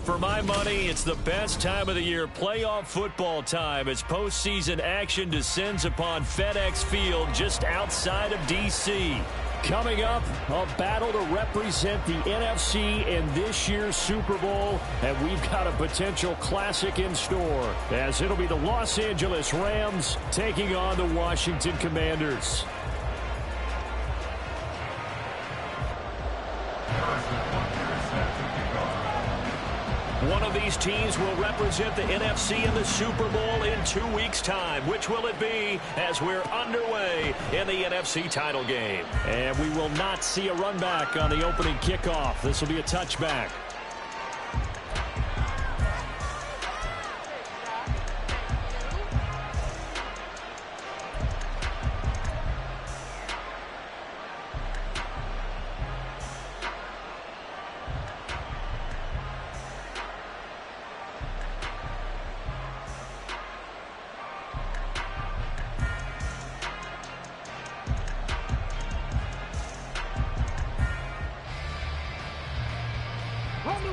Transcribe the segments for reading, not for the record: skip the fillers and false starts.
For my money, it's the best time of the year, playoff football time, as postseason action descends upon FedEx Field just outside of D.C. Coming up, a battle to represent the NFC in this year's Super Bowl, and we've got a potential classic in store, as it'll be the Los Angeles Rams taking on the Washington Commanders. One of these teams will represent the NFC in the Super Bowl in 2 weeks' time. Which will it be as we're underway in the NFC title game? And we will not see a run back on the opening kickoff. This will be a touchback.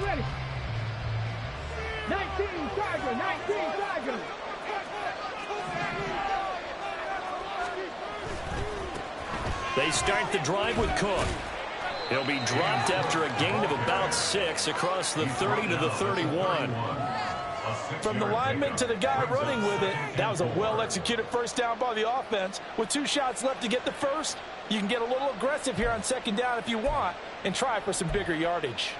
Ready. 19 Tiger, 19 Tiger. They start the drive with Cook. He'll be dropped after a gain of about 6 across the 30 to the 31. From the lineman to the guy running with it, that was a well-executed first down by the offense. With 2 shots left to get the first, you can get a little aggressive here on second down if you want and try for some bigger yardage.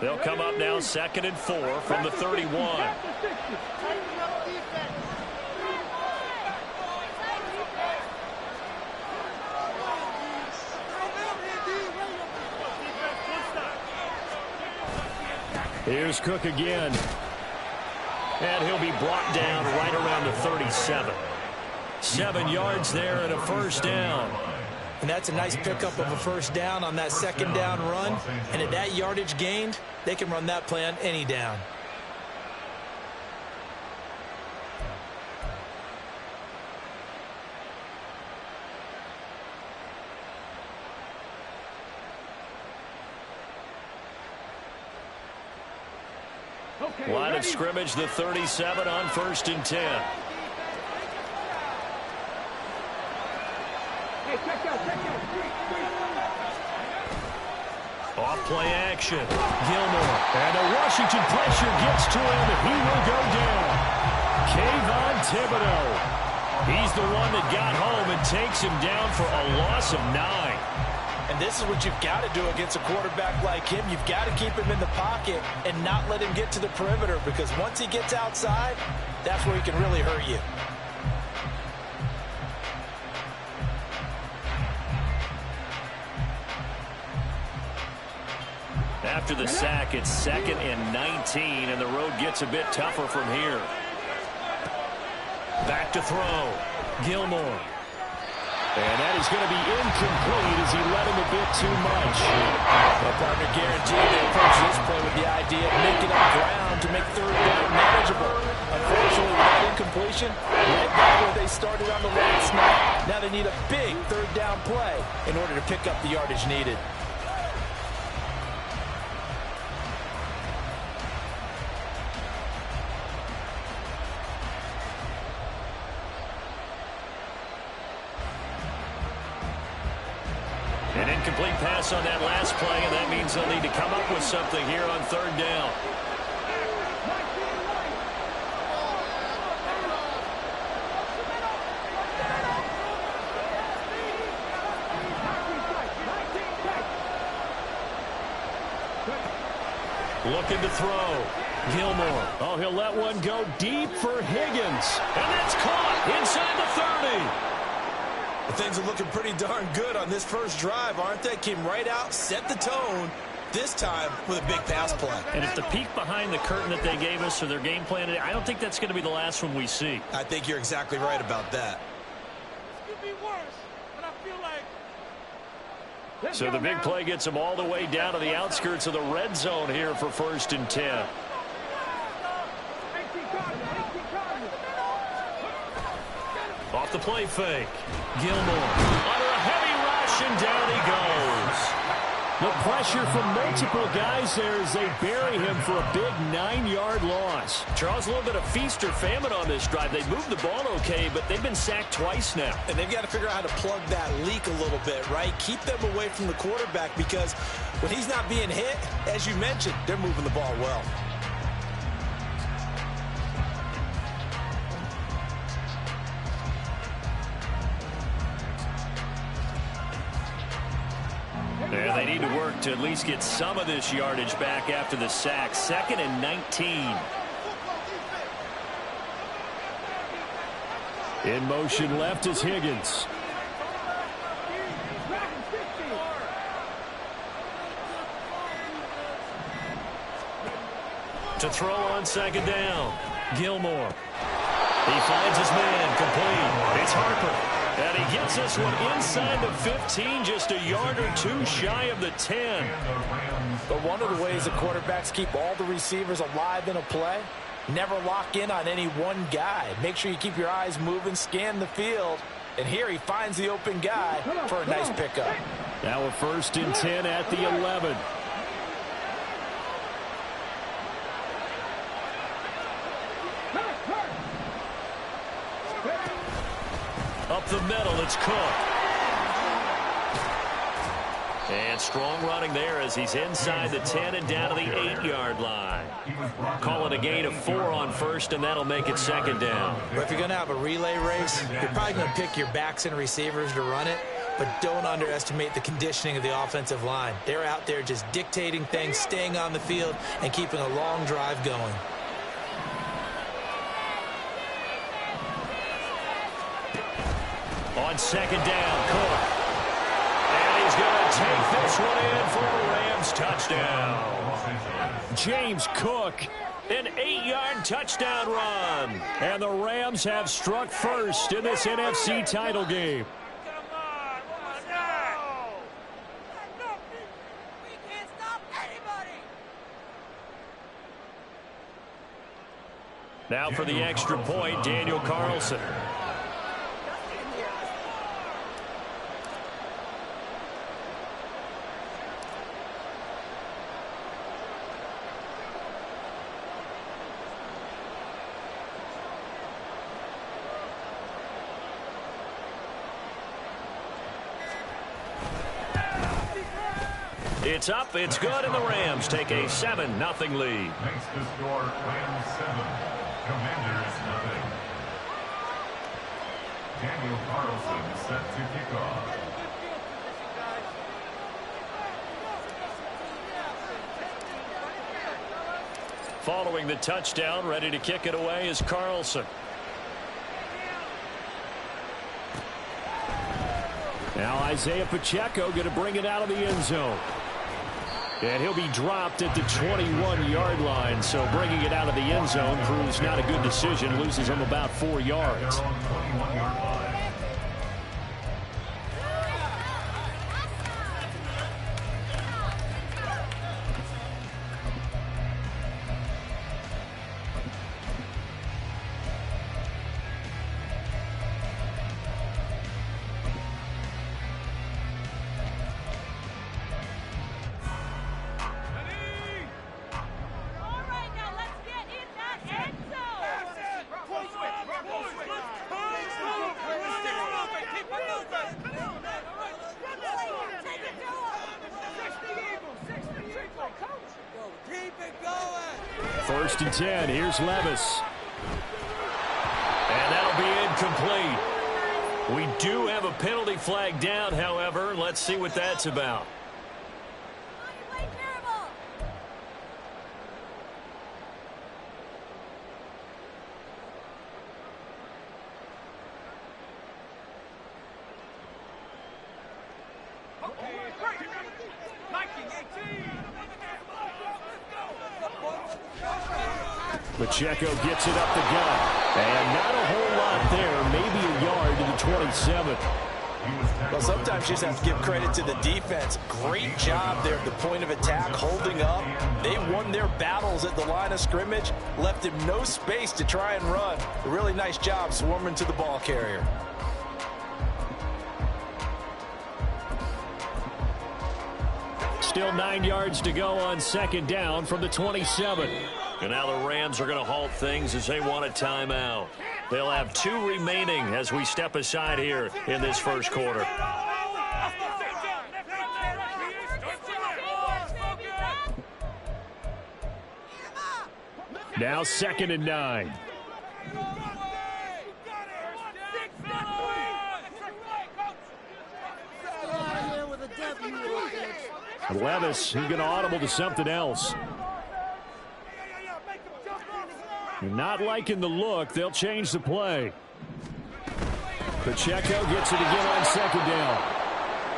They'll come up now 2nd and 4 from the 31. Here's Cook again. And he'll be brought down right around the 37. 7 yards there and a first down. And that's a nice pickup of a first down on that second down run. And at that yardage gained, they can run that play on any down. Line of scrimmage, the 37 on 1st and 10. Off play action. Gilmore. And a Washington pressure gets to him. He will go down. Kayvon Thibodeau. He's the one that got home and takes him down for a loss of 9. And this is what you've got to do against a quarterback like him. You've got to keep him in the pocket and not let him get to the perimeter, because once he gets outside, that's where he can really hurt you. After the sack, it's 2nd and 19, and the road gets a bit tougher from here. Back to throw. Gilmore. And that is going to be incomplete as he led him a bit too much. Well, partner, guaranteed they approach this play with the idea of making up ground to make third down manageable. Unfortunately, with that incompletion, right back where they started on the last snap. Now they need a big third down play in order to pick up the yardage needed. An incomplete pass on that last play, and that means they'll need to come up with something here on 3rd down. Looking to throw. Gilmore. Oh, he'll let one go deep for Higgins. And that's caught inside the 30. Things are looking pretty darn good on this first drive, aren't they? Came right out, set the tone, this time with a big pass play. And if the peek behind the curtain that they gave us or their game plan, I don't think that's going to be the last one we see. I think you're exactly right about that. This could be worse, but I feel like So the big play gets him all the way down to the outskirts of the red zone here for 1st and 10. Off the play fake. Gilmore under a heavy rush, and down he goes. The pressure from multiple guys there as they bury him for a big 9-yard loss. Charles, a little bit of feast or famine on this drive. They moved the ball okay, but they've been sacked twice now. And they've got to figure out how to plug that leak a little bit, right? Keep them away from the quarterback, because when he's not being hit, as you mentioned, they're moving the ball well. And they need to work to at least get some of this yardage back after the sack. 2nd and 19. In motion left is Higgins. To throw on 2nd down. Gilmore. He finds his man, complete. It's Harper. And he gets this one inside the 15, just a yard or two shy of the 10. But one of the ways the quarterbacks keep all the receivers alive in a play, never lock in on any one guy. Make sure you keep your eyes moving, scan the field. And here he finds the open guy for a nice pickup. Now a 1st and 10 at the 11. Up the middle, it's Cook. And strong running there as he's inside the 10 and down to the 8-yard line. Call it a gain of 4 on 1st, and that'll make it 2nd down. But if you're going to have a relay race, you're probably going to pick your backs and receivers to run it, but don't underestimate the conditioning of the offensive line. They're out there just dictating things, staying on the field, and keeping a long drive going. On 2nd down, Cook. And he's going to take this one in for a Rams touchdown. James Cook, an 8-yard touchdown run. And the Rams have struck first in this NFC title game. Now for the extra point, Daniel Carlson. It's up, it's good, and the Rams take a 7-0 lead. Makes the score Rams 7, Commanders 0. Daniel Carlson set to kick off. Following the touchdown, ready to kick it away is Carlson. Now Isaiah Pacheco going to bring it out of the end zone. And he'll be dropped at the 21-yard line, so bringing it out of the end zone proves not a good decision. Loses him about 4 yards. First and 10. Here's Levis. And that'll be incomplete. We do have a penalty flag down, however. Let's see what that's about. Pacheco gets it up the gut. And not a whole lot there. Maybe a yard to the 27. Well, sometimes you just have to give credit to the defense. Great job there at the point of attack, holding up. They won their battles at the line of scrimmage, left him no space to try and run. A really nice job swarming to the ball carrier. Still 9 yards to go on second down from the 27. And now the Rams are going to halt things as they want a timeout. They'll have 2 remaining as we step aside here in this first quarter. Now 2nd and 9. Levis, he's going to audible to something else. Not liking the look. They'll change the play. Pacheco gets it again on second down.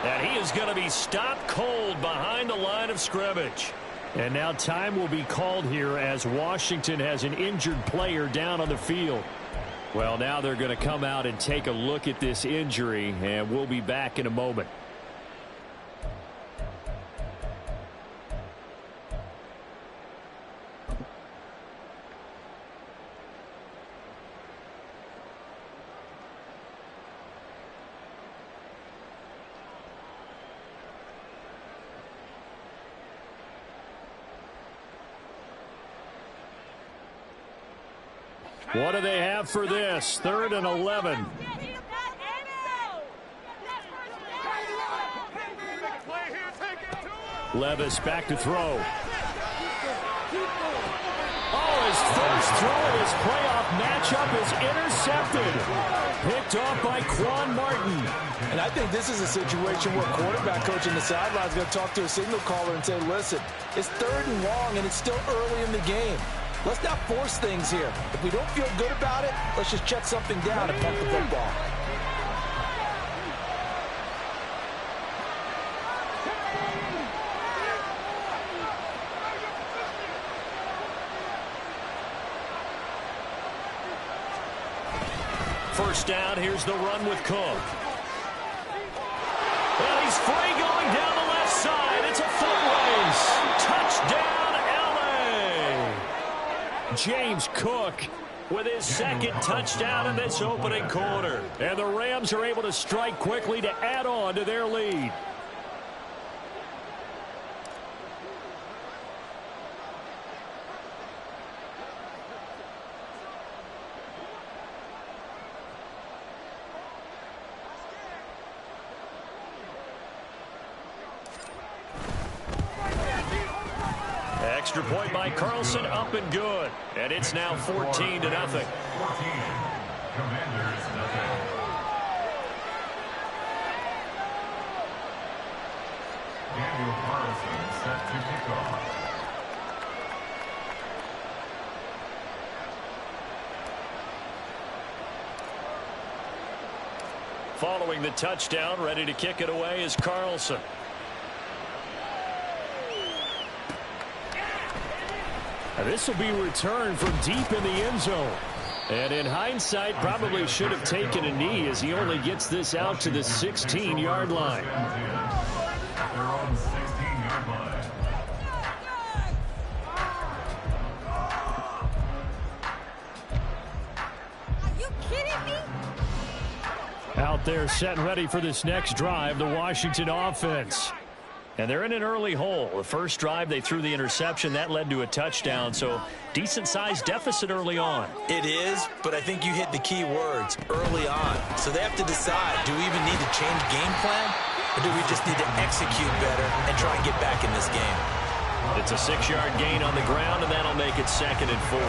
And he is going to be stopped cold behind the line of scrimmage. And now time will be called here as Washington has an injured player down on the field. Well, now they're going to come out and take a look at this injury, and we'll be back in a moment. What do they have for this? 3rd and 11. Levis back to throw. Oh, his first throw of his playoff matchup is intercepted. Picked off by Quan Martin. And I think this is a situation where quarterback coach in the sideline is going to talk to a signal caller and say, listen, it's 3rd and long and it's still early in the game. Let's not force things here. If we don't feel good about it, let's just check something down and punt the football. First down, here's the run with Cook. And he's free going down the left side. It's a foot race. Touchdown, James Cook with his 2nd touchdown in this opening quarter. And the Rams are able to strike quickly to add on to their lead. Extra point by Carlson, up and good. And it's now 14-0. 14. Commanders, nothing. Daniel Carlson set to kick off. Following the touchdown, ready to kick it away is Carlson. This will be returned from deep in the end zone. And in hindsight, probably should have taken a knee as he only gets this out to the 16-yard line. They're on the 16-yard line. Are you kidding me? Out there set and ready for this next drive, the Washington offense. And they're in an early hole. The first drive, they threw the interception. That led to a touchdown, so decent-sized deficit early on. It is, but I think you hit the key words, early on. So they have to decide, do we even need to change game plan, or do we just need to execute better and try and get back in this game? It's a 6-yard gain on the ground, and that'll make it 2nd and 4.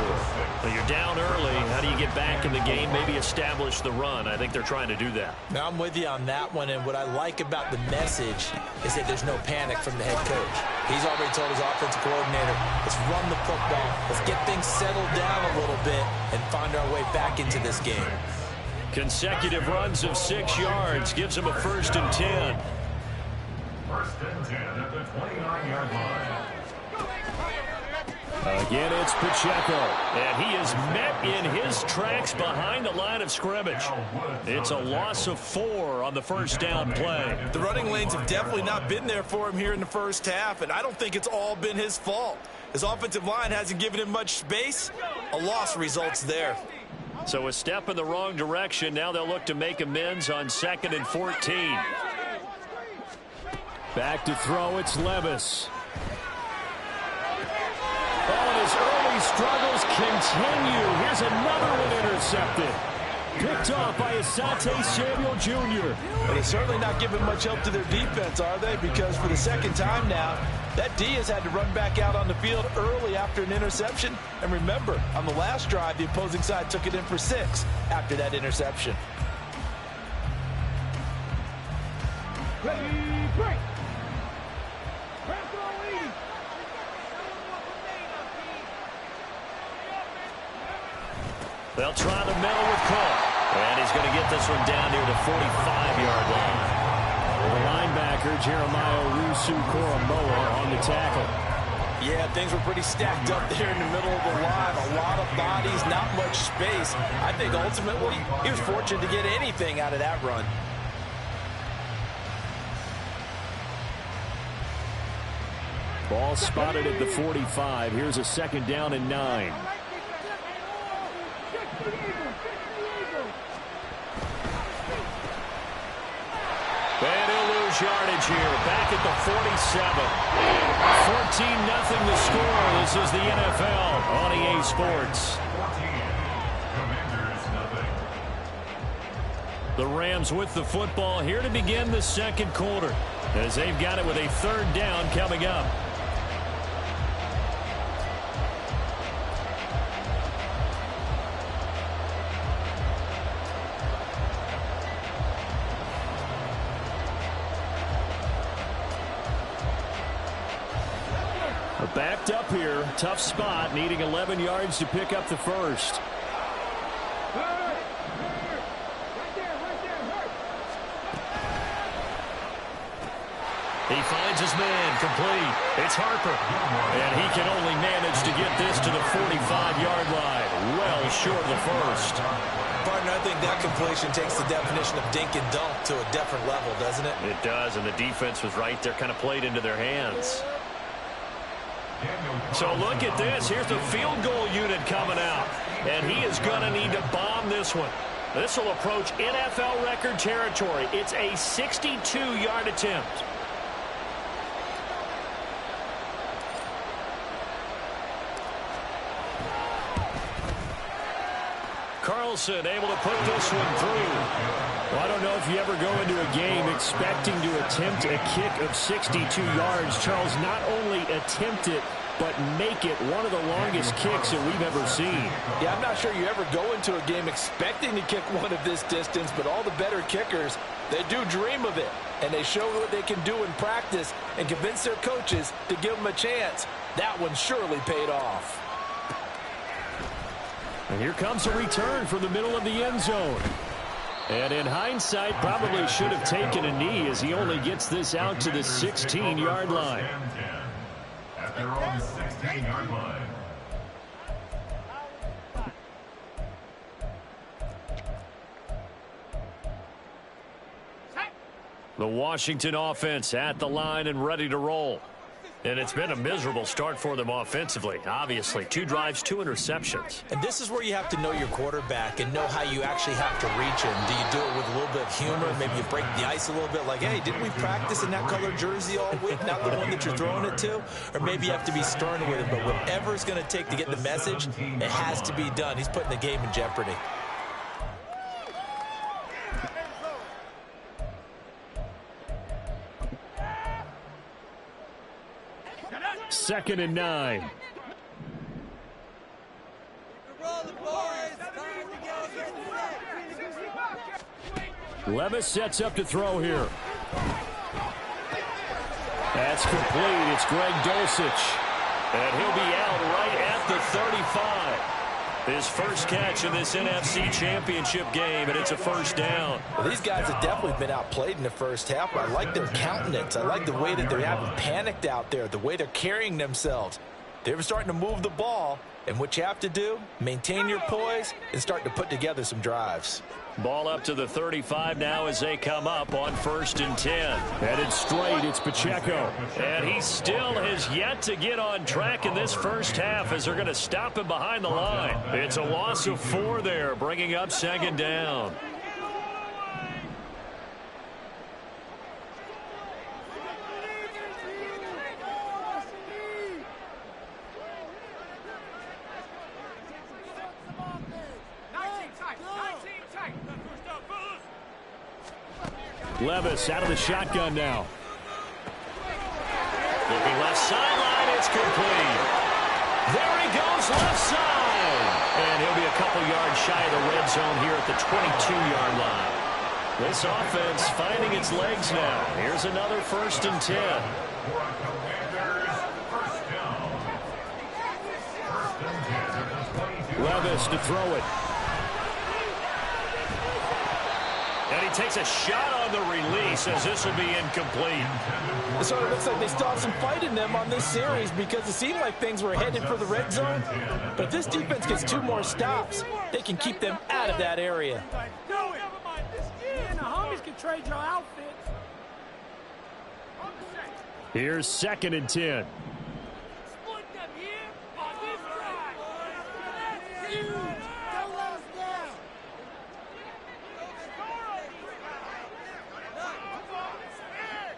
But you're down early. How do you get back in the game, maybe establish the run? I think they're trying to do that. Now, I'm with you on that one, and what I like about the message is that there's no panic from the head coach. He's already told his offensive coordinator, let's run the football, let's get things settled down a little bit and find our way back into this game. Consecutive runs of 6 yards gives him a 1st and 10. 1st and 10 at the 29-yard line. Again, it's Pacheco, and he is met in his tracks behind the line of scrimmage. It's a loss of 4 on the first down play. The running lanes have definitely not been there for him here in the first half, and I don't think it's all been his fault. His offensive line hasn't given him much space. A loss results there. So a step in the wrong direction. Now they'll look to make amends on 2nd and 14. Back to throw, it's Levis. Oh, his early struggles continue. Here's another one intercepted. Picked off by Asante Samuel Jr. But they're certainly not giving much help to their defense, are they? Because for the second time now, that D has had to run back out on the field early after an interception. And remember, on the last drive, the opposing side took it in for 6 after that interception. Ready, break. They'll try the middle with Cole. And he's going to get this one down near the 45-yard line. The linebacker, Jeremiah Owusu-Koramoah, on the tackle. Yeah, things were pretty stacked up there in the middle of the line. A lot of bodies, not much space. I think ultimately he was fortunate to get anything out of that run. Ball spotted at the 45. Here's a 2nd down and 9. And he'll lose yardage here. Back at the 47. 14-0 the score. This is the NFL on EA Sports. 14. Commanders, nothing. The Rams with the football here to begin the second quarter, as they've got it with a 3rd down coming up. Backed up here, tough spot, needing 11 yards to pick up the first. He finds his man, complete. It's Harper, and he can only manage to get this to the 45-yard line, well short of the first. Partner, I think that completion takes the definition of dink and dunk to a different level, doesn't it? It does, and the defense was right there, kind of played into their hands. So look at this. Here's the field goal unit coming out. And he is going to need to bomb this one. This will approach NFL record territory. It's a 62-yard attempt. Carlson able to put this one through. Well, I don't know if you ever go into a game expecting to attempt a kick of 62 yards. Charles, not only attempt it, but make it one of the longest kicks that we've ever seen. Yeah, I'm not sure you ever go into a game expecting to kick one of this distance, but all the better kickers, they do dream of it. And they show what they can do in practice and convince their coaches to give them a chance. That one surely paid off. And here comes a return from the middle of the end zone. And in hindsight, probably should have taken a knee as he only gets this out to the 16-yard line. At their own 16-yard line. The Washington offense at the line and ready to roll. And it's been a miserable start for them offensively. Obviously, 2 drives, 2 interceptions. And this is where you have to know your quarterback and know how you actually have to reach him. Do you do it with a little bit of humor? Maybe you break the ice a little bit like, hey, didn't we practice in that color jersey all week? Not the one that you're throwing it to? Or maybe you have to be stern with him. But whatever it's going to take to get the message, it has to be done. He's putting the game in jeopardy. Second and 9. Levis sets up to throw here. That's complete. It's Greg Dulcich. And he'll be out right at the 35. His first catch in this NFC Championship game, and it's a first down. Well, these guys have definitely been outplayed in the first half. I like their countenance. I like the way that they haven't panicked out there, the way they're carrying themselves. They're starting to move the ball, and what you have to do, maintain your poise and start to put together some drives. Ball up to the 35 now as they come up on 1st and 10. Headed straight, it's Pacheco. And he still has yet to get on track in this first half as they're going to stop him behind the line. It's a loss of 4 there, bringing up 2nd down. Levis out of the shotgun now. Looking left sideline, it's complete. There he goes, left side. And he'll be a couple yards shy of the red zone here at the 22-yard line. This offense finding its legs now. Here's another 1st and 10. Levis to throw it. And he takes a shot on the release as this will be incomplete. So it looks like they still have some fight in them on this series because it seemed like things were headed for the red zone. But if this defense gets 2 more stops, they can keep them out of that area. The homies can trade your outfits. Here's 2nd and 10.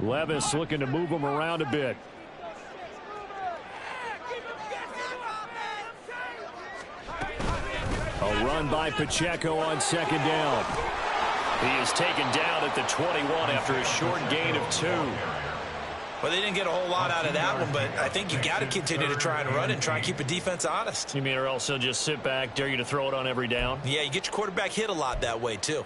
Levis looking to move him around a bit. A run by Pacheco on 2nd down. He is taken down at the 21 after a short gain of 2. Well, they didn't get a whole lot out of that one, but I think you got to continue to try and run and try and keep the defense honest. You mean or else they'll just sit back, dare you to throw it on every down? Yeah, you get your quarterback hit a lot that way, too.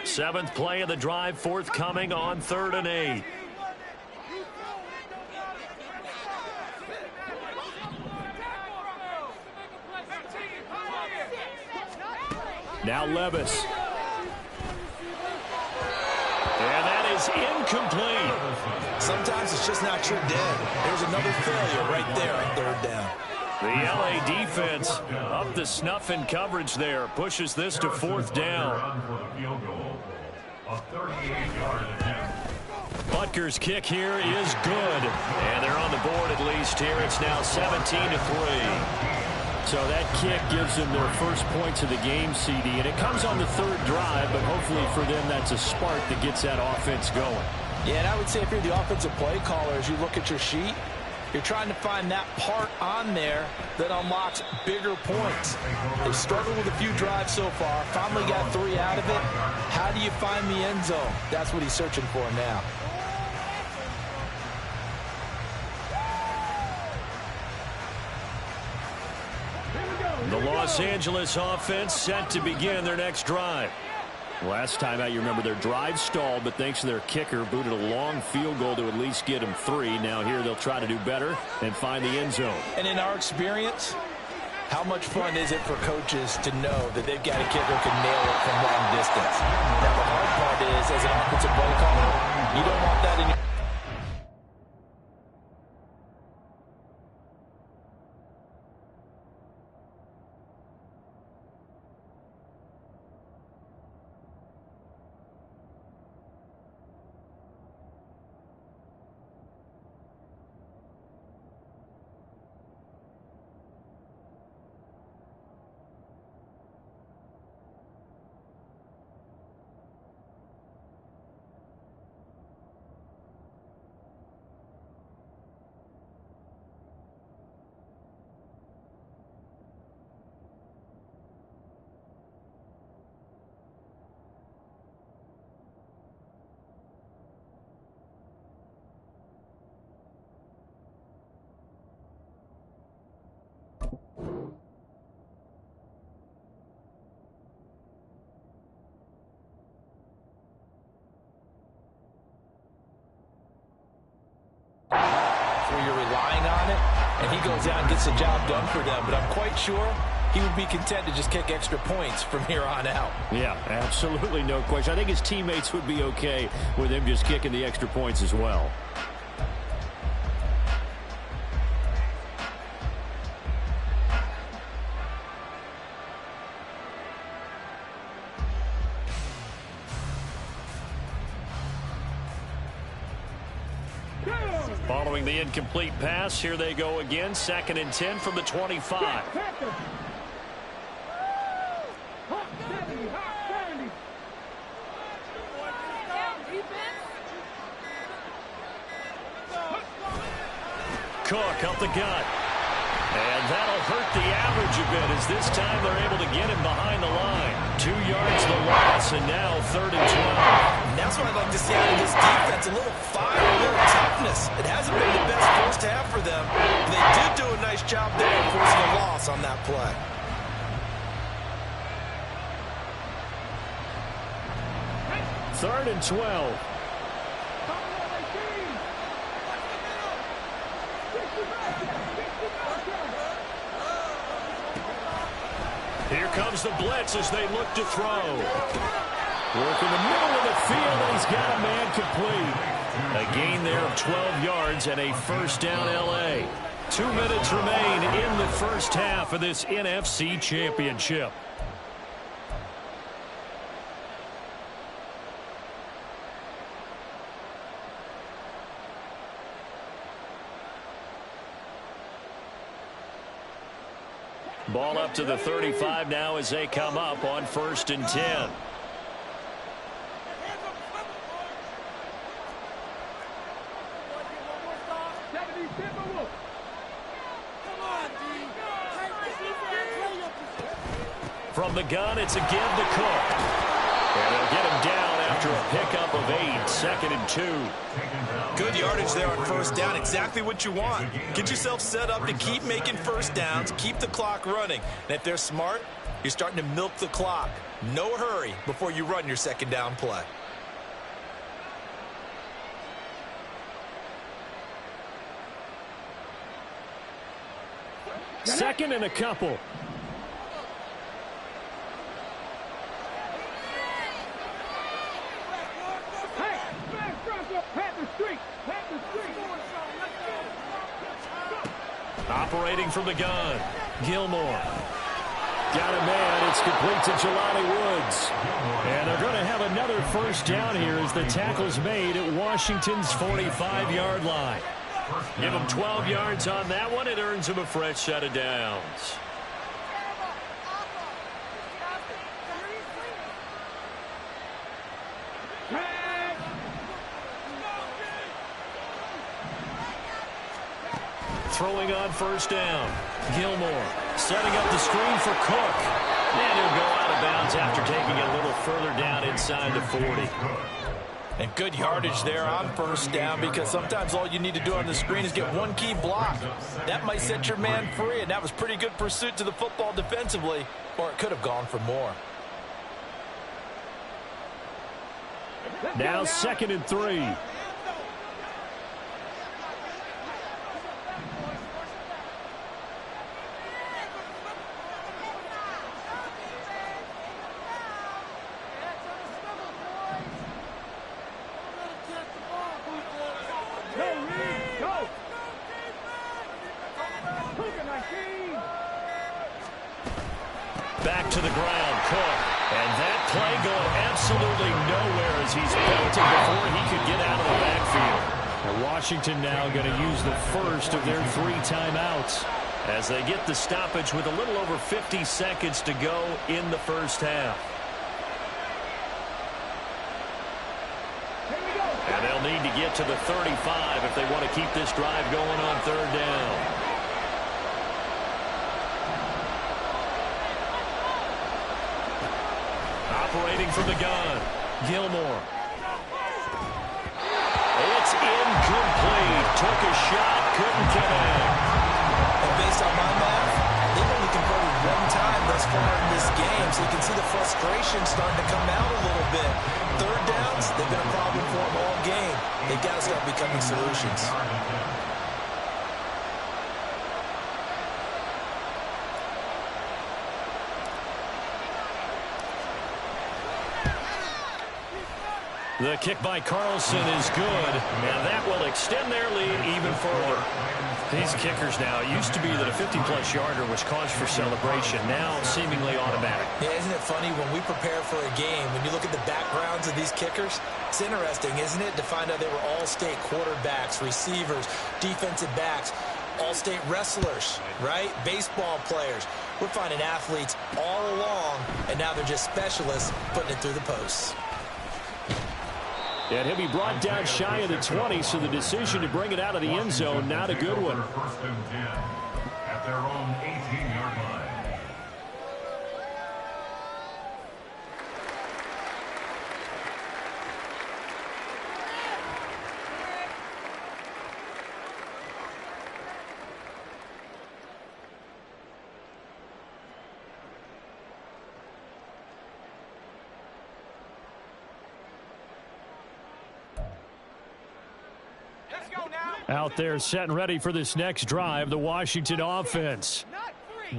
Seventh play of the drive forthcoming on 3rd and 8. Now Levis. And that is incomplete. Sometimes it's just not your day. There's another failure right there on 3rd down. The LA defense up the snuff in coverage there. Pushes this to 4th down. Butker's kick here is good. And they're on the board at least here. It's now 17-3. So that kick gives them their first points of the game, CD. And it comes on the 3rd drive, but hopefully for them that's a spark that gets that offense going. Yeah, and I would say if you're the offensive play caller, as you look at your sheet, you're trying to find that part on there that unlocks bigger points. They've struggled with a few drives so far, finally got 3 out of it. How do you find the end zone? That's what he's searching for now. The Los Angeles offense set to begin their next drive. Last time out, you remember their drive stalled, but thanks to their kicker, booted a long field goal to at least get them 3. Now here they'll try to do better and find the end zone. And in our experience, how much fun is it for coaches to know that they've got a kicker who can nail it from long distance? Now the hard part is, as an offensive play caller, you don't want that in your... Where you're relying on it, and he goes out and gets the job done for them. But I'm quite sure he would be content to just kick extra points from here on out. Yeah, absolutely no question. I think his teammates would be okay with him just kicking the extra points as well. Following the incomplete pass, here they go again. 2nd and 10 from the 25. Cook up the gut. And that'll hurt the average a bit as this time they're able to get him behind the line. 2 yards the loss, and now 3rd and 12. And that's what I'd like to see out of this defense. A little fire, a little toughness. It hasn't been the best first half for them. But they did do a nice job there of forcing a loss on that play. Third and 12. Here comes the blitz as they look to throw. Work in the middle of the field, and he's got a man complete. A gain there of 12 yards and a first down L.A. 2 minutes remain in the first half of this NFC Championship. Ball up to the 35 now as they come up on 1st and 10. From the gun, it's a give to Cook. And they'll get him down after a pickup of 8, 2nd and 2. Good yardage there on 1st down. Exactly what you want. Get yourself set up to keep making 1st downs, keep the clock running. And if they're smart, you're starting to milk the clock. No hurry before you run your 2nd down play. Second and a couple. Operating from the gun, Gilmore. Got a man. It's complete to Jelani Woods. And they're going to have another 1st down here as the tackle's made at Washington's 45-yard line. Give him 12 yards on that one. It earns him a fresh set of downs. Throwing on 1st down. Gilmore setting up the screen for Cook. And he'll go out of bounds after taking it a little further down inside the 40. And good yardage there on 1st down, because sometimes all you need to do on the screen is get one key block. That might set your man free, and that was pretty good pursuit to the football defensively, or it could have gone for more. Now 2nd and 3. Back to the ground, Cook. And that play going absolutely nowhere as he's belted before he could get out of the backfield. And Washington now going to use the first of their 3 timeouts as they get the stoppage with a little over 50 seconds to go in the first half. And they'll need to get to the 35 if they want to keep this drive going on 3rd down. Operating from the gun, Gilmore. It's incomplete. Took a shot, couldn't get in. And based on my math, they've only converted 1 time thus far in this game, so you can see the frustration starting to come out a little bit. 3rd downs, they've been a problem for them all game. They've got to start becoming solutions. The kick by Carlson is good, and that will extend their lead even further. These kickers now, it used to be that a 50-plus yarder was cause for celebration, now seemingly automatic. Yeah, isn't it funny when we prepare for a game, when you look at the backgrounds of these kickers, it's interesting, isn't it, to find out they were all-state quarterbacks, receivers, defensive backs, all-state wrestlers, right? Baseball players. We're finding athletes all along, and now they're just specialists putting it through the posts. And he'll be brought down shy of the 20, so the decision to bring it out of the end zone, not a good one. First and 10 at their own 18-yard line. Out there set and ready for this next drive, the Washington offense.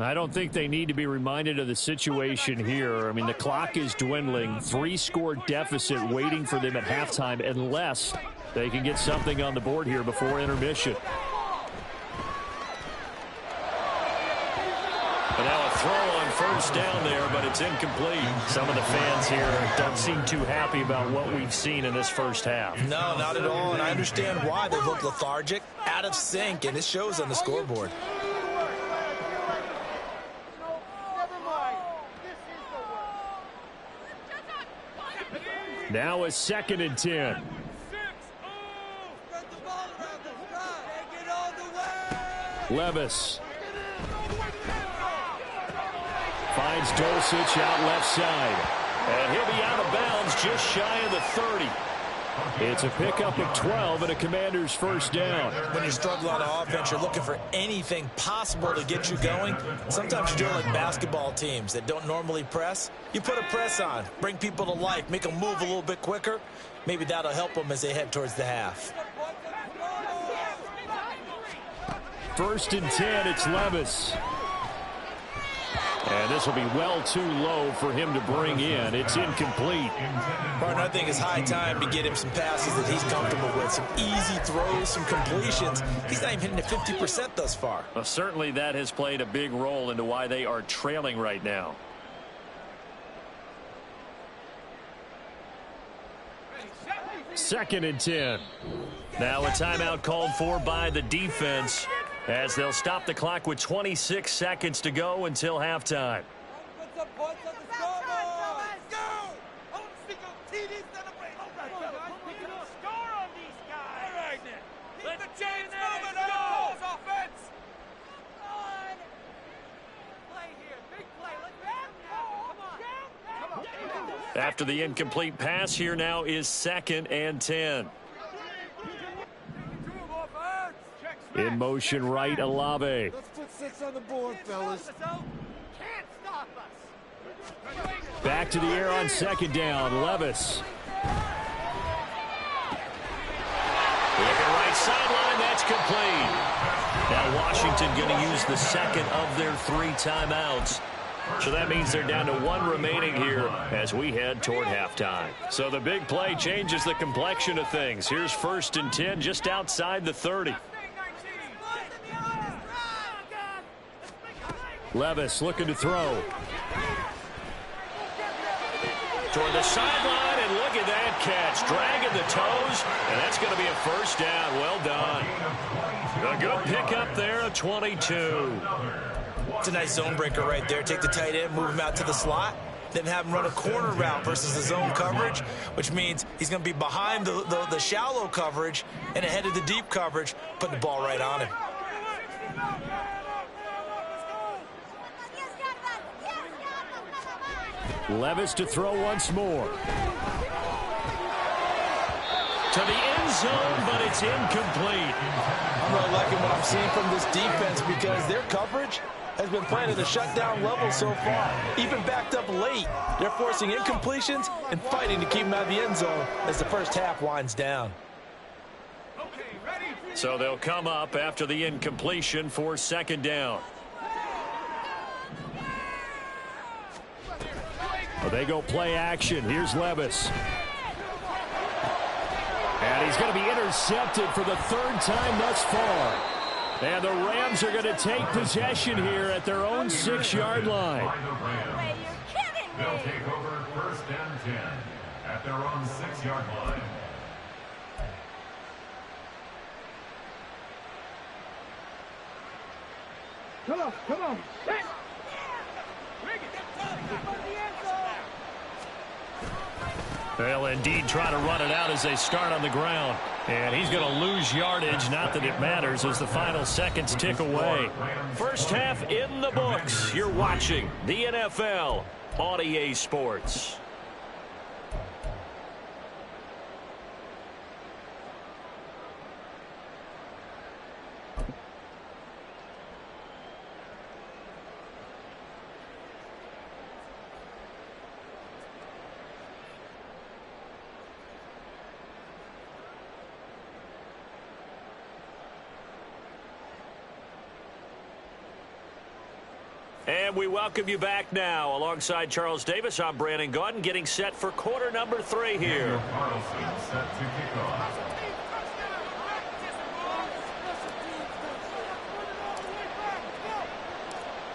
I don't think they need to be reminded of the situation here. I mean, the clock is dwindling. 3-score deficit waiting for them at halftime unless they can get something on the board here before intermission. And now a throw on first down there, but it's incomplete. Some of the fans here don't seem too happy about what we've seen in this first half. No, not at all, and I understand why. They look lethargic, out of sync, and it shows on the scoreboard. Now a 2nd and 10. Levis finds Dulcich out left side. And he'll be out of bounds just shy of the 30. It's a pickup of 12 and a Commander's first down. When you're struggling on offense, you're looking for anything possible to get you going. Sometimes you're doing like basketball teams that don't normally press. You put a press on, bring people to life, make them move a little bit quicker. Maybe that'll help them as they head towards the half. 1st and 10, it's Levis. And this will be well too low for him to bring in. It's incomplete. Partner, I think it's high time to get him some passes that he's comfortable with. Some easy throws, some completions. He's not even hitting at 50% thus far. Well, certainly that has played a big role into why they are trailing right now. Second and 10. Now a timeout called for by the defense, as they'll stop the clock with 26 seconds to go until halftime. After the incomplete pass, here now is 2nd and 10. In motion right, Olave. Let's put 6 on the board, fellas. Back to the air on 2nd down, Levis. Looking right sideline, that's complete. Now Washington going to use the 2nd of their 3 timeouts. So that means they're down to 1 remaining here as we head toward halftime. So the big play changes the complexion of things. Here's 1st and 10 just outside the 30. Levis looking to throw. Toward the sideline, and look at that catch. Dragging the toes, and that's going to be a first down. Well done. A good pickup there, a 22. It's a nice zone breaker right there. Take the tight end, move him out to the slot, then have him run a corner route versus the zone coverage, which means he's going to be behind the shallow coverage and ahead of the deep coverage, putting the ball right on him. Levis to throw once more. To the end zone, but it's incomplete. I'm really liking what I'm seeing from this defense because their coverage has been playing at a shutdown level so far. Even backed up late, they're forcing incompletions and fighting to keep them out of the end zone as the first half winds down. So they'll come up after the incompletion for 2nd down. Well, they go play action. Here's Levis. And he's going to be intercepted for the third time thus far. And the Rams are going to take possession here at their own 6-yard line. Way, you're kidding me. They'll take over 1st and 10 at their own 6-yard line. Come on, come on. They'll indeed try to run it out as they start on the ground. And he's going to lose yardage. Not that it matters as the final seconds tick away. First half in the books. You're watching the NFL on EA Sports. And we welcome you back now. Alongside Charles Davis, I'm Brandon Gaudin, getting set for quarter number 3 here. Carlson set to kick off.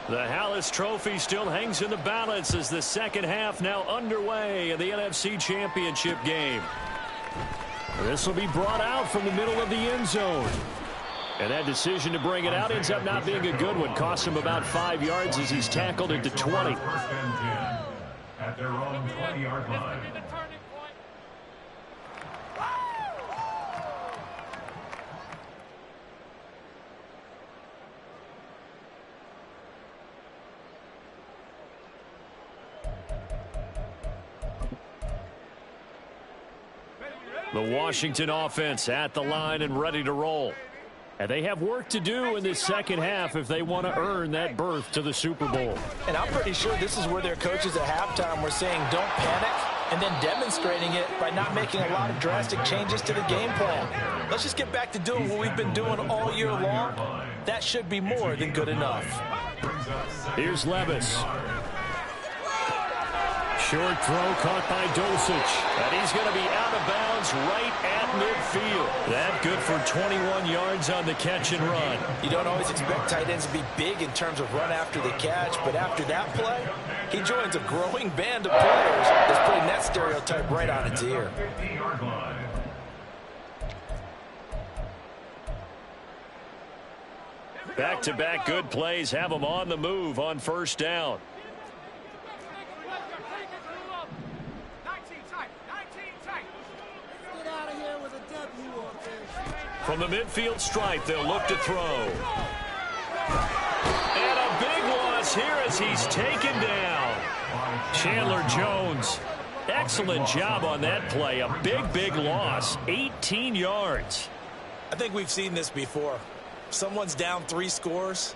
The Hallis Trophy still hangs in the balance as the second half now underway in the NFC Championship game. This will be brought out from the middle of the end zone. And that decision to bring it out ends up not being a good one. Costs him about 5 yards as he's tackled into 20. 1st and 10 at their own 20-yard line. The Washington offense at the line and ready to roll. And they have work to do in this second half if they want to earn that berth to the Super Bowl. And I'm pretty sure this is where their coaches at halftime were saying don't panic, and then demonstrating it by not making a lot of drastic changes to the game plan. Let's just get back to doing what we've been doing all year long. That should be more than good enough. Here's Levis. Short throw caught by Dulcich. And he's going to be out of bounds right at midfield. That good for 21 yards on the catch and run. You don't always expect tight ends to be big in terms of run after the catch, but after that play, he joins a growing band of players that's putting that stereotype right on its ear. 50-yard line. Back-to-back good plays have them on the move on first down. From the midfield stripe, they'll look to throw. And a big loss here as he's taken down. Chandler Jones, excellent job on that play. A big loss, 18 yards. I think we've seen this before. Someone's down 3 scores.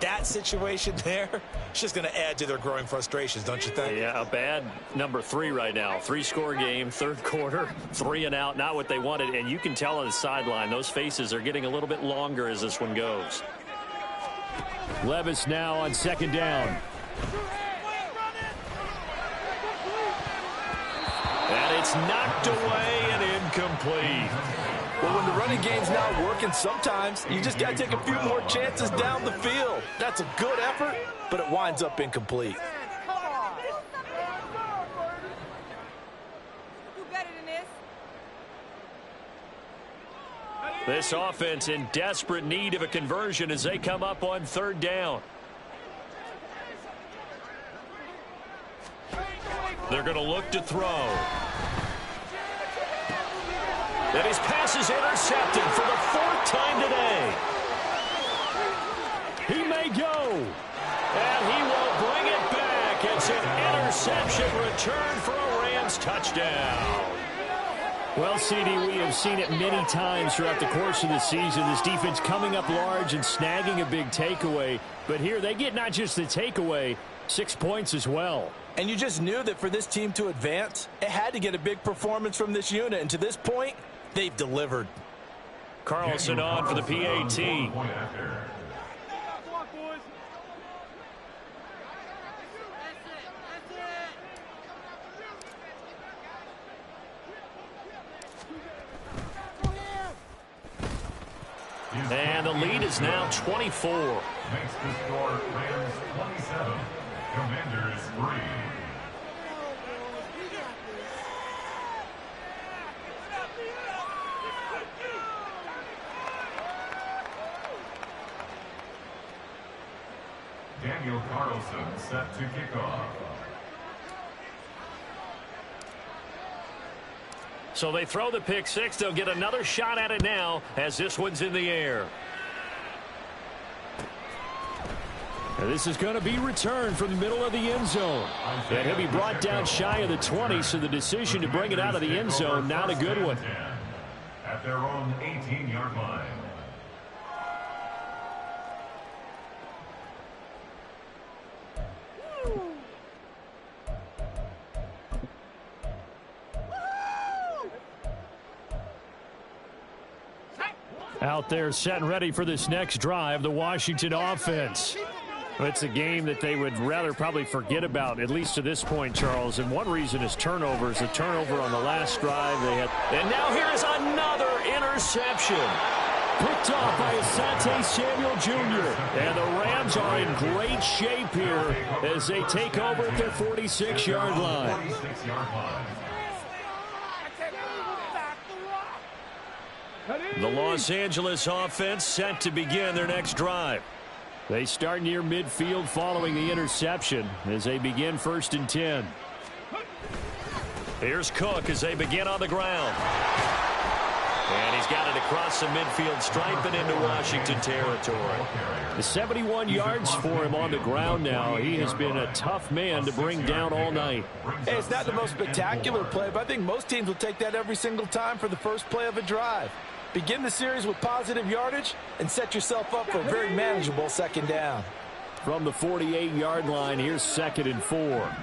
That situation there, it's just going to add to their growing frustrations, don't you think? Yeah, a bad number 3 right now. 3-score game, third quarter, 3 and out, not what they wanted. And you can tell on the sideline, those faces are getting a little bit longer as this one goes. Levis now on second down. And it's knocked away and incomplete. Well, when the running game's not working, sometimes you just got to take a few more chances down the field. That's a good effort, but it winds up incomplete. Do better than this. This offense in desperate need of a conversion as they come up on third down. They're going to look to throw. And his pass is intercepted for the 4th time today. He may go. And he will bring it back. It's an interception return for a Rams touchdown. Well, CD, we have seen it many times throughout the course of the season. This defense coming up large and snagging a big takeaway. But here they get not just the takeaway, 6 points as well. And you just knew that for this team to advance, it had to get a big performance from this unit. And to this point, they've delivered. Carlson on for the PAT. And the lead is now 24. Makes the score Rams 27, Commanders 3. Daniel Carlson set to kick off. So they throw the pick six. They'll get another shot at it now as this one's in the air. And this is going to be returned from the middle of the end zone. And he'll be brought down shy of the 20, so the decision to bring it out of the end zone, not a good one. At their own 18-yard line. Out there set and ready for this next drive, the Washington offense. It's a game that they would rather probably forget about, at least to this point, Charles. And one reason is turnovers. A turnover on the last drive they had. And now here is another interception. Picked off by Asante Samuel Jr. And the Rams are in great shape here as they take over at their 46-yard line. The Los Angeles offense set to begin their next drive. They start near midfield following the interception as they begin 1st and 10. Here's Cook as they begin on the ground. And he's got it across the midfield stripe and into Washington territory. The 71 yards for him on the ground now. He has been a tough man to bring down all night. Hey, it's not the most spectacular play, but I think most teams will take that every single time for the first play of a drive. Begin the series with positive yardage and set yourself up for a very manageable second down. From the 48-yard line, here's 2nd and 4.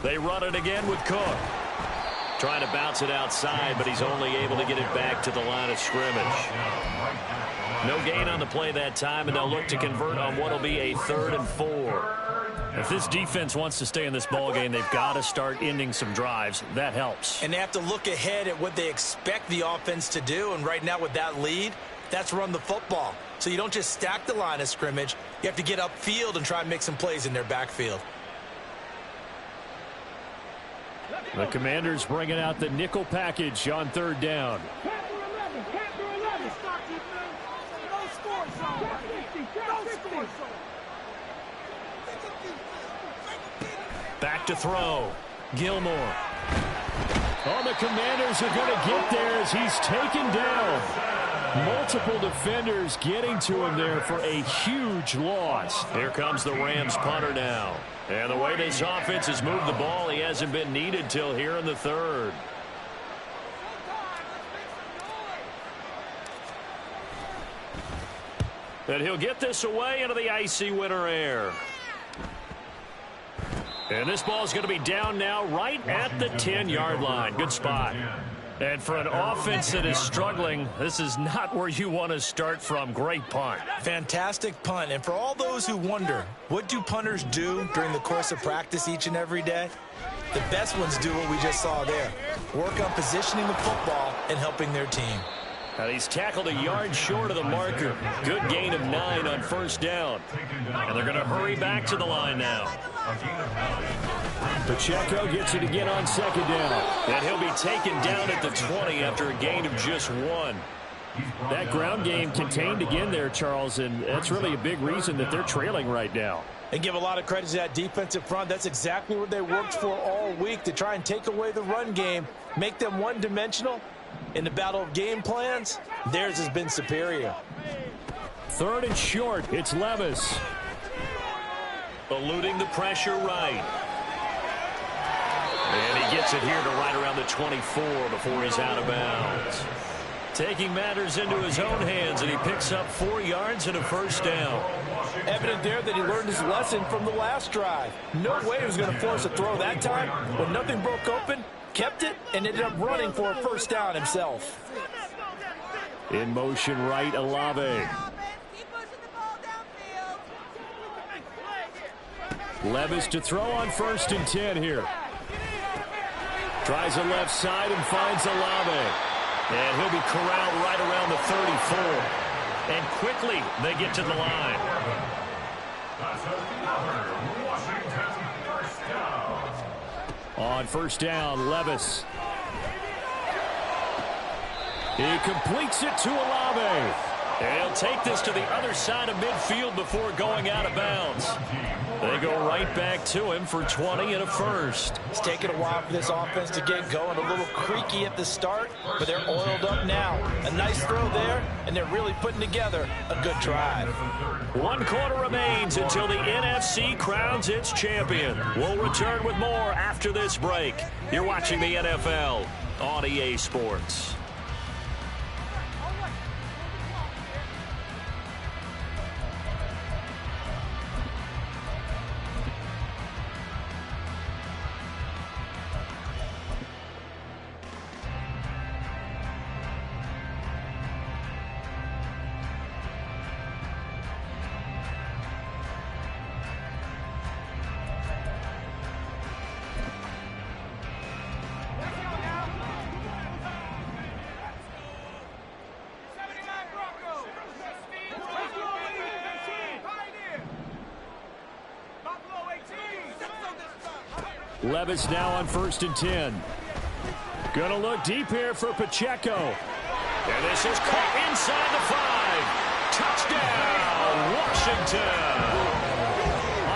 They run it again with Cook. Trying to bounce it outside, but he's only able to get it back to the line of scrimmage. No gain on the play that time, and they'll look to convert on what will be a 3rd and 4. If this defense wants to stay in this ballgame, they've got to start ending some drives. That helps. And they have to look ahead at what they expect the offense to do, and right now with that lead, that's run the football. So you don't just stack the line of scrimmage. You have to get upfield and try and make some plays in their backfield. The Commanders bringing out the nickel package on 3rd down. Back to throw. Gilmore. Oh, the Commanders are going to get there as he's taken down. Multiple defenders getting to him there for a huge loss. Here comes the Rams punter now. And the way this offense has moved the ball, he hasn't been needed till here in the 3rd. And he'll get this away into the icy winter air. And this ball is going to be down now right at the 10-yard line. Good spot. And for an offense that is struggling, this is not where you want to start from. Great punt. Fantastic punt. And for all those who wonder, what do punters do during the course of practice each and every day? The best ones do what we just saw there. Work on positioning the football and helping their team. And he's tackled a yard short of the marker. Good gain of 9 on 1st down. And they're going to hurry back to the line now. Pacheco gets it again on 2nd down. And he'll be taken down at the 20 after a gain of just 1. That ground game contained again there, Charles, and that's really a big reason that they're trailing right now. And give a lot of credit to that defensive front. That's exactly what they worked for all week, to try and take away the run game, make them one-dimensional. In the battle of game plans, theirs has been superior. 3rd and short. It's Levis. Eluding the pressure right. And he gets it here to right around the 24 before he's out of bounds. Taking matters into his own hands, and he picks up 4 yards and a 1st down. Evident there that he learned his lesson from the last drive. No way he was going to force a throw that time. When nothing broke open, kept it, and ended up running for a 1st down himself. In motion right, Olave. Keep pushing the ball downfield. Levis to throw on 1st and 10 here. Tries the left side and finds Olave. And he'll be corralled right around the 34. And quickly they get to the line. That's another Washington first down. On 1st down, Levis. He completes it to Olave. And he'll take this to the other side of midfield before going out of bounds. They go right back to him for 20 and a first. It's taken a while for this offense to get going. A little creaky at the start, but they're oiled up now. A nice throw there, and they're really putting together a good drive. 1 quarter remains until the NFC crowns its champion. We'll return with more after this break. You're watching the NFL on EA Sports. Levis now on 1st and 10. Gonna look deep here for Pacheco. And this is caught inside the 5. Touchdown, Washington.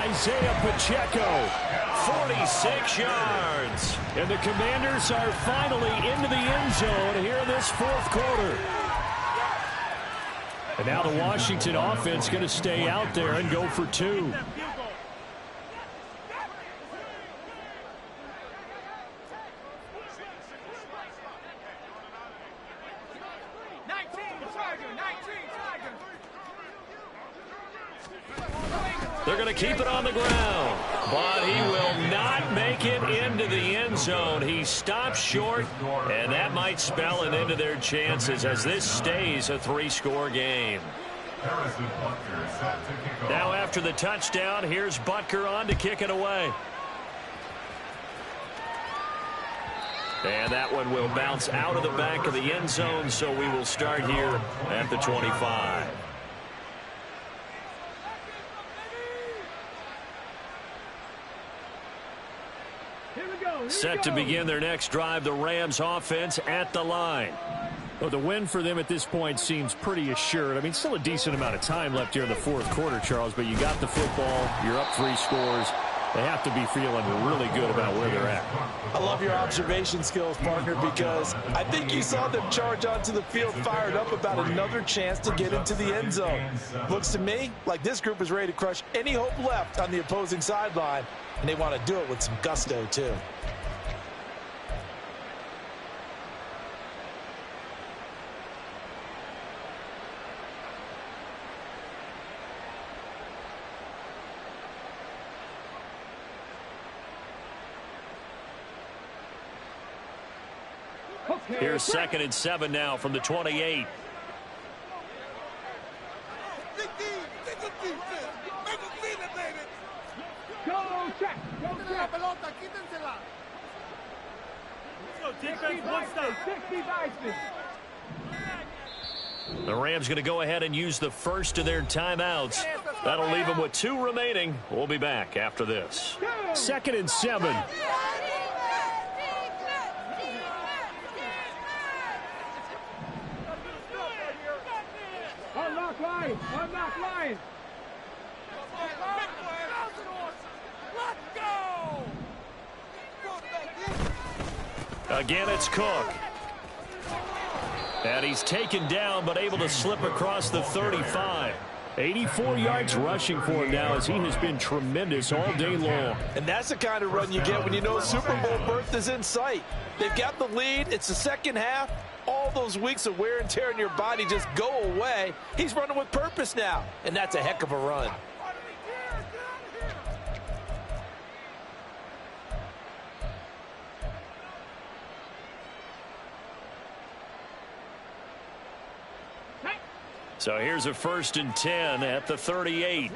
Isaiah Pacheco, 46 yards. And the Commanders are finally into the end zone here in this 4th quarter. And now the Washington offense going to stay out there and go for 2. They're going to keep it on the ground, but he will not make it into the end zone. He stops short, and that might spell an end to their chances as this stays a 3-score game. Now after the touchdown, here's Butker on to kick it away. And that one will bounce out of the back of the end zone, so we will start here at the 25. Set to begin their next drive, the Rams offense at the line. Well, the win for them at this point seems pretty assured. I mean, still a decent amount of time left here in the 4th quarter, Charles, but you got the football, you're up 3 scores. They have to be feeling really good about where they're at. I love your observation skills, partner, because I think you saw them charge onto the field fired up about another chance to get into the end zone. Looks to me like this group is ready to crush any hope left on the opposing sideline, and they want to do it with some gusto, too. Here's 2nd and 7 now from the 28. The Rams going to go ahead and use the first of their timeouts. That'll leave them with 2 remaining. We'll be back after this. 2nd and 7. Unlock line. Let's go. Again, it's Cook. And he's taken down, but able to slip across the 35. 84 yards rushing for him now as he has been tremendous all day long. And that's the kind of run you get when you know Super Bowl berth is in sight. They've got the lead. It's the second half. All those weeks of wear and tear in your body just go away. He's running with purpose now, and that's a heck of a run. So here's a 1st and 10 at the 38.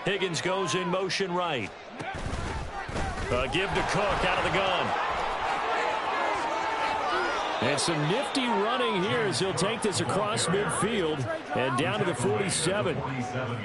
Higgins goes in motion right. Give to Cook out of the gun. And some nifty running here as he'll take this across midfield and down to the 47.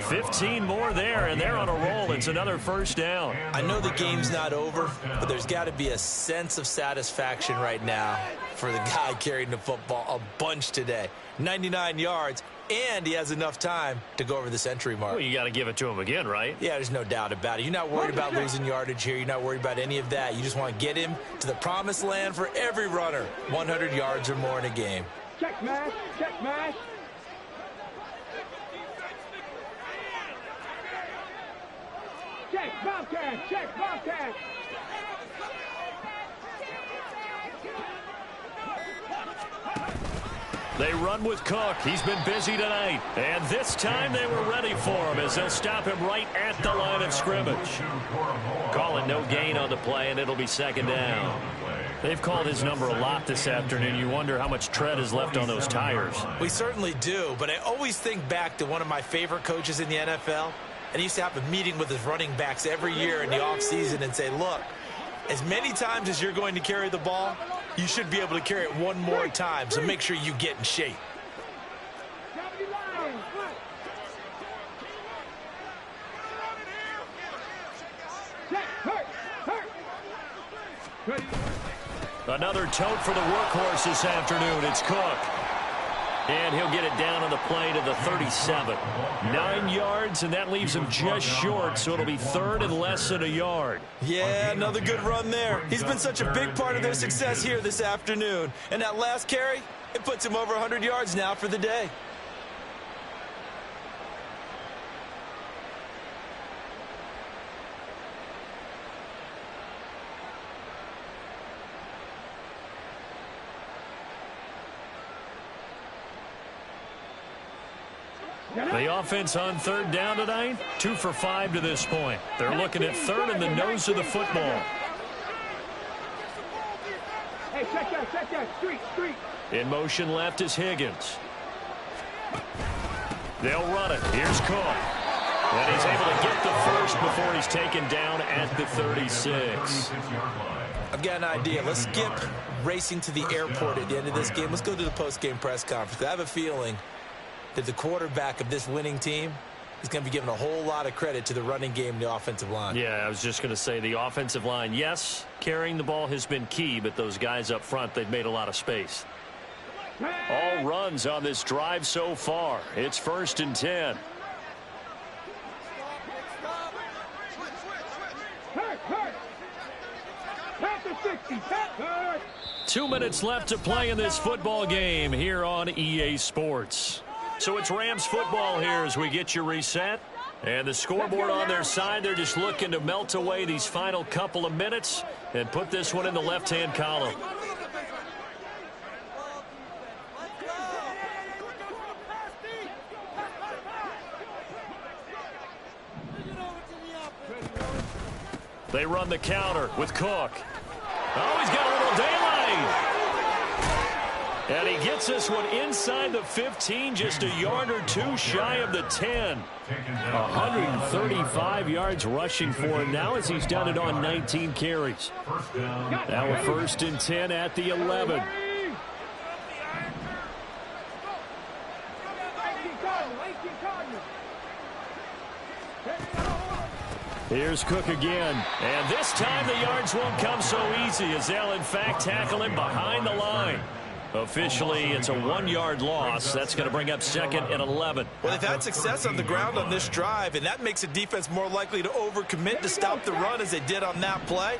15 more there, and they're on a roll. It's another 1st down. I know the game's not over, but there's got to be a sense of satisfaction right now for the guy carrying the football a bunch today. 99 yards, and he has enough time to go over the century mark. Well, you got to give it to him again, right? Yeah, there's no doubt about it. You're not worried about losing yardage here. You're not worried about any of that. You just want to get him to the promised land for every runner. 100 yards or more in a game. Check mash, check mash. Check Bobcat, check Bobcat. They run with Cook. He's been busy tonight. And this time they were ready for him as they'll stop him right at the line of scrimmage. Calling no gain on the play, and it'll be 2nd down. They've called his number a lot this afternoon. You wonder how much tread is left on those tires. We certainly do, but I always think back to one of my favorite coaches in the NFL. And he used to have a meeting with his running backs every year in the offseason and say, look, as many times as you're going to carry the ball, you should be able to carry it one more time, so make sure you get in shape. Another tote for the workhorse this afternoon. It's Cook. And he'll get it down on the play to the 37. 9 yards, and that leaves him just short, so it'll be 3rd and less than a yard. Yeah, another good run there. He's been such a big part of their success here this afternoon. And that last carry, it puts him over 100 yards now for the day. The offense on 3rd down tonight, 2 for 5 to this point. They're looking at 3rd and the nose of the football. Hey, check that, street. In motion left is Higgins. They'll run it. Here's Cook. And he's able to get the first before he's taken down at the 36. I've got an idea. Let's skip racing to the airport at the end of this game. Let's go to the post-game press conference. I have a feeling that the quarterback of this winning team is going to be given a whole lot of credit to the running game and the offensive line. Yeah, I was just going to say the offensive line, yes, carrying the ball has been key, but those guys up front, they've made a lot of space. All runs on this drive so far. It's 1st and 10. Hurt. 60. Hurt. 2 minutes left to play in this football game here on EA Sports. So it's Rams football here as we get you reset. And the scoreboard on their side, they're just looking to melt away these final couple of minutes and put this one in the left-hand column. They run the counter with Cook. Oh, he's got a little daylight. And he gets this one inside the 15, just a yard or two shy of the 10. 135 yards rushing for him now as he's done it on 19 carries. Now a 1st and 10 at the 11. Here's Cook again. And this time the yards won't come so easy as they'll in fact tackle him behind the line. Officially, it's a 1-yard loss. That's going to bring up 2nd and 11. Well, they've had success on the ground on this drive, and that makes a defense more likely to overcommit to stop the run as they did on that play.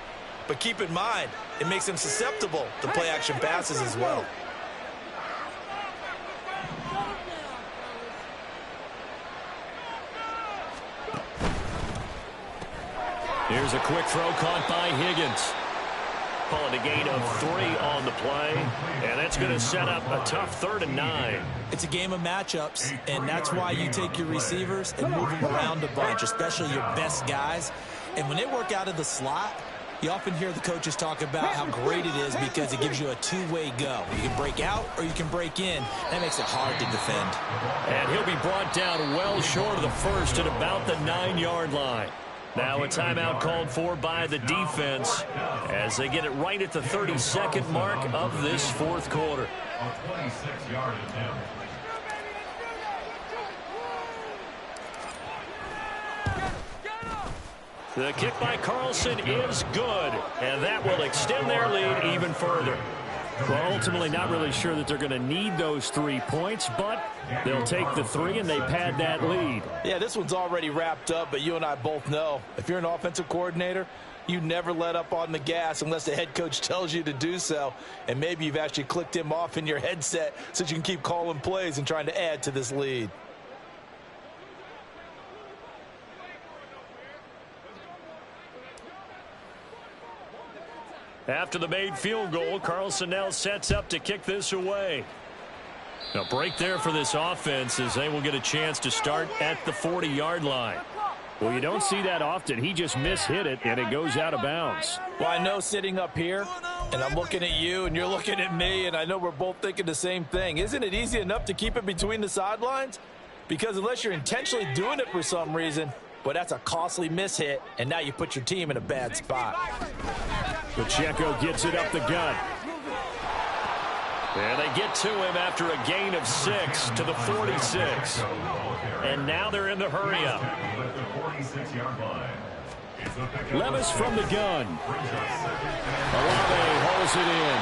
But keep in mind, it makes them susceptible to play-action passes as well. Here's a quick throw caught by Higgins. Calling a gain of 3 on the play, and that's going to set up a tough 3rd and 9. It's a game of matchups, and that's why you take your receivers and move them around a bunch, especially your best guys. And when they work out of the slot, You often hear the coaches talk about how great it is because it gives you a two-way go. You can break out or you can break in. That makes it hard to defend. And he'll be brought down well short of the first at about the 9-yard line. Now a timeout called for by the defense as they get it right at the 32nd mark of this fourth quarter. A 26-yard attempt. The kick by Carlson is good, and that will extend their lead even further. Well, ultimately not really sure that they're going to need those 3 points, but they'll take the 3 and they pad that lead. Yeah, this one's already wrapped up, but you and I both know if you're an offensive coordinator, you never let up on the gas unless the head coach tells you to do so. And maybe you've actually clicked him off in your headset so you can keep calling plays and trying to add to this lead. After the made field goal, Carlson now sets up to kick this away. A break there for this offense as they will get a chance to start at the 40-yard line. Well, you don't see that often. He just mishit it, and it goes out of bounds. Well, I know sitting up here, and I'm looking at you, and you're looking at me, and I know we're both thinking the same thing. Isn't it easy enough to keep it between the sidelines? Because unless you're intentionally doing it for some reason, but that's a costly mishit, and now you put your team in a bad spot. Pacheco gets it up the gut. And they get to him after a gain of 6 to the 46. And now they're in the hurry-up. Levis from the gun. Olave holds it in.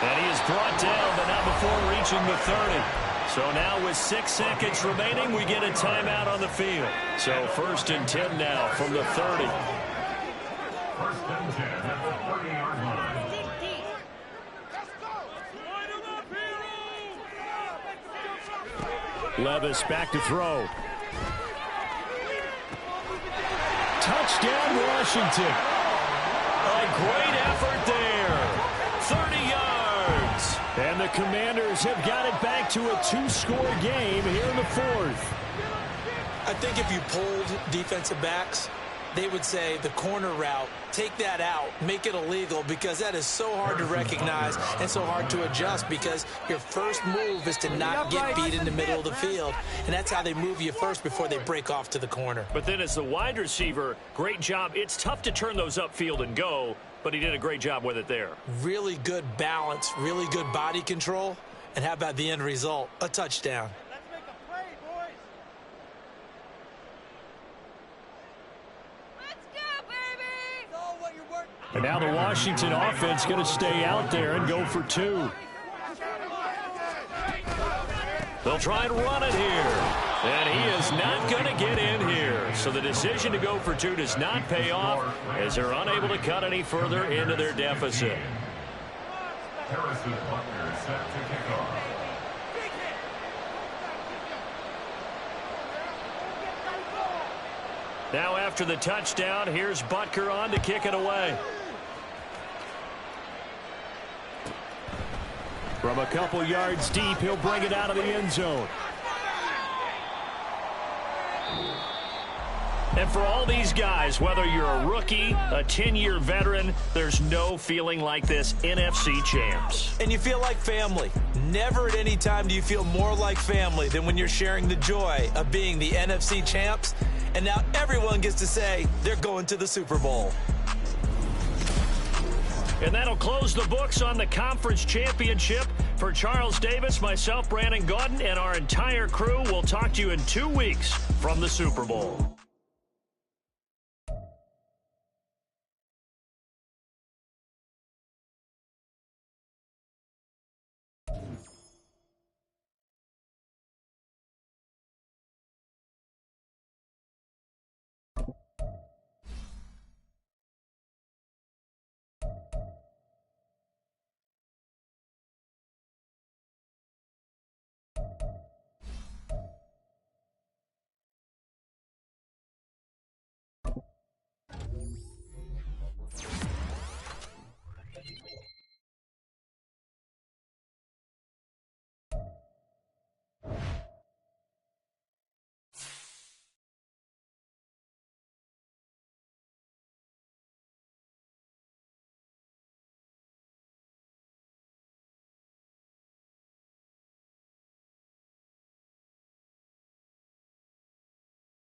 And he is brought down, but not before reaching the 30. So now with 6 seconds remaining, we get a timeout on the field. So 1st and 10 now from the 30. 1st and 10 at the 30-yard line. Levis back to throw. Touchdown, Washington. A great effort there. 30 yards. And the Commanders have got it back to a 2-score game here in the 4th. I think if you polled defensive backs, they would say the corner route, take that out, make it illegal, because that is so hard to recognize and so hard to adjust because your first move is to not get beat in the middle of the field. And that's how they move you first before they break off to the corner. But then as the wide receiver, great job. It's tough to turn those upfield and go, but he did a great job with it there. Really good balance, really good body control. And how about the end result? A touchdown. And now the Washington offense going to stay out there and go for 2. They'll try and run it here. And he is not going to get in here. So the decision to go for 2 does not pay off as they're unable to cut any further into their deficit. Harrison Butker set to kick off. Now after the touchdown, here's Butker on to kick it away. From a couple yards deep, he'll bring it out of the end zone. And for all these guys, whether you're a rookie, a 10-year veteran, there's no feeling like this NFC champs. And you feel like family. Never at any time do you feel more like family than when you're sharing the joy of being the NFC champs. And now everyone gets to say they're going to the Super Bowl. And that'll close the books on the conference championship. For Charles Davis, myself, Brandon Gaudin, and our entire crew, we'll talk to you in 2 weeks from the Super Bowl.